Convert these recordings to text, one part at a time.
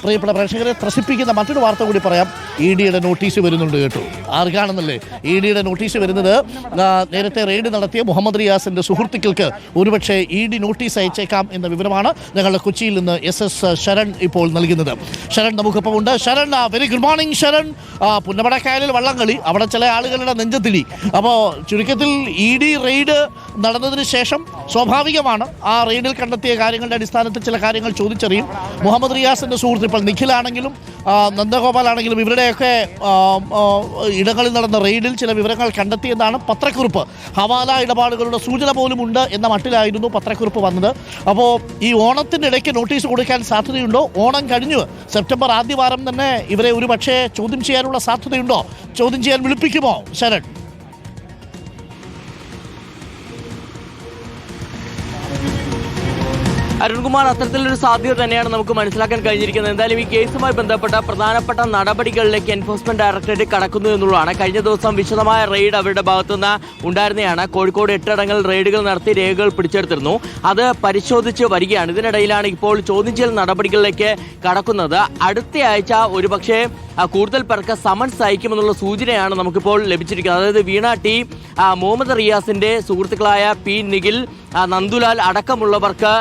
പ്രിയപ്പെട്ട പ്രേക്ഷകരെ ത്രസിപ്പിക്കുന്ന മറ്റൊരു വാർത്ത കൂടി പറയാം. ED-യുടെ നോട്ടീസ് വരുന്നുണ്ട് കേട്ടോ. ആർക്കാണെന്നല്ലേ ED-യുടെ നോട്ടീസ് വരുന്നത്? നേരത്തെ റെയ്ഡ് നടത്തിയ മുഹമ്മദ് റിയാസിന്റെ സുഹൃത്തുക്കൾക്ക് ഒരുപക്ഷെ ED നോട്ടീസ് അയച്ചേക്കാം എന്ന വിവരമാണ് ഞങ്ങളുടെ കൊച്ചിയിൽ നിന്ന് SS ശരൺ ഇപ്പോൾ നൽകുന്നത്. ശരൺ നമുക്കിപ്പോൾ ഉണ്ട്. Sharan, very good morning Sharan. പുന്നമടക്കായലിൽ വള്ളംകളി, അവിടെ ചില ആളുകളുടെ നെഞ്ചത്തിടി. അപ്പോൾ ചുരുക്കത്തിൽ ED റെയ്ഡ് നടന്നതിന് ശേഷം സ്വാഭാവികമാണ് ആ റെയ്ഡിൽ കണ്ടെത്തിയ കാര്യങ്ങളുടെ അടിസ്ഥാനത്തിൽ ചില കാര്യങ്ങൾ ചോദിച്ചറിയും. മുഹമ്മദ് റിയാസിന്റെ സുഹൃത്ത് ഇപ്പോൾ നിഖിലാണെങ്കിലും നന്ദഗോപാലാണെങ്കിലും ഇവരുടെയൊക്കെ ഇടങ്ങളിൽ നടന്ന റെയ്ഡിൽ ചില വിവരങ്ങൾ കണ്ടെത്തിയെന്നാണ് പത്രക്കുറിപ്പ്. ഹവാല ഇടപാടുകളുടെ സൂചന പോലും ഉണ്ട് എന്ന മട്ടിലായിരുന്നു പത്രക്കുറിപ്പ് വന്നത്. അപ്പോൾ ഈ ഓണത്തിൻ്റെ ഇടയ്ക്ക് നോട്ടീസ് കൊടുക്കാൻ സാധ്യതയുണ്ടോ? ഓണം കഴിഞ്ഞു, സെപ്റ്റംബർ ആദ്യവാരം തന്നെ ഇവരെ ഒരു പക്ഷേ ചോദ്യം ചെയ്യാനുള്ള സാധ്യതയുണ്ടോ? ചോദ്യം ചെയ്യാൻ വിളിപ്പിക്കുമോ ശരൺ? അരുൺകുമാർ, അത്തരത്തിലൊരു സാധ്യത തന്നെയാണ് നമുക്ക് മനസ്സിലാക്കാൻ കഴിഞ്ഞിരിക്കുന്നത്. എന്തായാലും ഈ കേസുമായി ബന്ധപ്പെട്ട പ്രധാനപ്പെട്ട നടപടികളിലേക്ക് എൻഫോഴ്സ്മെന്റ് ഡയറക്ടറേറ്റ് കടക്കുന്നു എന്നുള്ളതാണ്. കഴിഞ്ഞ ദിവസം വിശദമായ റെയ്ഡ് അവരുടെ ഭാഗത്തുനിന്ന് ഉണ്ടായിരുന്നതാണ്. കോഴിക്കോട് 8 ഇടങ്ങളിൽ റെയ്ഡുകൾ നടത്തി രേഖകൾ പിടിച്ചെടുത്തിരുന്നു. അത് പരിശോധിച്ച് വരികയാണ്. ഇതിനിടയിലാണ് ഇപ്പോൾ ചോദ്യം ചെയ്യൽ നടപടികളിലേക്ക് കടക്കുന്നത്. അടുത്ത ആഴ്ച ഒരുപക്ഷെ കൂടുതൽ പേർക്ക് സമൻസ് അയക്കുമെന്നുള്ള സൂചനയാണ് നമുക്കിപ്പോൾ ലഭിച്ചിരിക്കുന്നത്. അതായത് വീണ ടി, മുഹമ്മദ് റിയാസിന്റെ സുഹൃത്തുക്കളായ P നിഖിൽ, നന്ദുലാൽ അടക്കമുള്ളവർക്ക്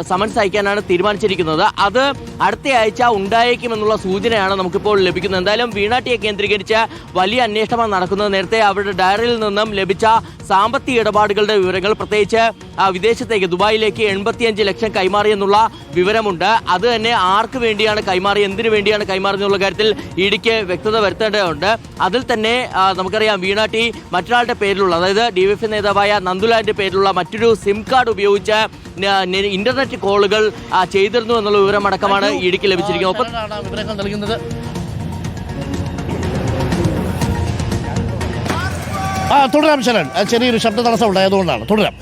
സമൻസ് അയക്കാനാണ് തീരുമാനിച്ചിരിക്കുന്നത്. അത് അടുത്ത ആഴ്ച ഉണ്ടായേക്കുമെന്നുള്ള സൂചനയാണ് നമുക്കിപ്പോൾ ലഭിക്കുന്നത്. എന്തായാലും വീണ ടിയെ കേന്ദ്രീകരിച്ച് വലിയ അന്വേഷണമാണ് നടക്കുന്നത്. നേരത്തെ അവരുടെ ഡയറിയിൽ നിന്നും ലഭിച്ച സാമ്പത്തിക ഇടപാടുകളുടെ വിവരങ്ങൾ, പ്രത്യേകിച്ച് വിദേശത്തേക്ക് ദുബായിലേക്ക് 85 ലക്ഷം കൈമാറിയെന്നുള്ള വിവരമുണ്ട്. അത് തന്നെ ആർക്ക് വേണ്ടിയാണ് കൈമാറി, എന്തിനു വേണ്ടിയാണ് കൈമാറിയെന്നുള്ള കാര്യത്തിൽ ഇഡിക്ക് വ്യക്തത വരുത്തേണ്ടതുണ്ട്. അതിൽ തന്നെ നമുക്കറിയാം വീണ ടി മറ്റൊരാളുടെ പേരിലുള്ള, അതായത് DYFI നേതാവായ നന്ദുലാലിന്റെ പേരിലുള്ള മറ്റൊരു സിം കാർഡ് ഉപയോഗിച്ച് ഇന്റർനെറ്റ് കോളുകൾ ചെയ്തിരുന്നു എന്നുള്ള വിവരമടക്കമാണ് ഇഡിക്ക് ലഭിച്ചിരിക്കുന്നത്. വിവരങ്ങൾ നൽകുന്നത് തുടരാം ശരൺ. ചെറിയൊരു ശബ്ദ തടസ്സം ഉണ്ടായതുകൊണ്ടാണ്. തുടരാം.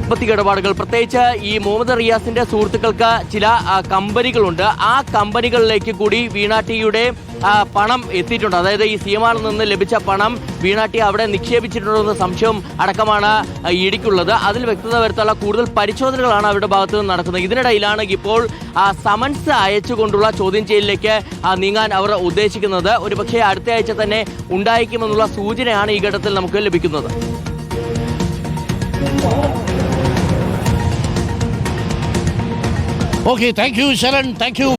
സാമ്പത്തിക ഇടപാടുകൾ, പ്രത്യേകിച്ച് ഈ മുഹമ്മദ് റിയാസിന്റെ സുഹൃത്തുക്കൾക്ക് ചില കമ്പനികളുണ്ട്. ആ കമ്പനികളിലേക്ക് കൂടി വീണ ടിയുടെ പണം എത്തിയിട്ടുണ്ട്. അതായത് ഈ CMR-ൽ നിന്ന് ലഭിച്ച പണം വീണ ടി അവിടെ നിക്ഷേപിച്ചിട്ടുണ്ടെന്ന സംശയം അടക്കമാണ് ഇടിക്കുള്ളത്. അതിൽ വ്യക്തത വരുത്താനുള്ള കൂടുതൽ പരിശോധനകളാണ് അവരുടെ ഭാഗത്തു നിന്ന് നടക്കുന്നത്. ഇതിനിടയിലാണ് ഇപ്പോൾ സമൻസ് അയച്ചുകൊണ്ടുള്ള ചോദ്യം ചെയ്യലിലേക്ക് നീങ്ങാൻ അവർ ഉദ്ദേശിക്കുന്നത്. ഒരുപക്ഷെ അടുത്ത ആഴ്ച തന്നെ ഉണ്ടായിരിക്കുമെന്നുള്ള സൂചനയാണ് ഈ ഘട്ടത്തിൽ നമുക്ക് ലഭിക്കുന്നത്. ഓക്കെ, thank you Sharan, thank U.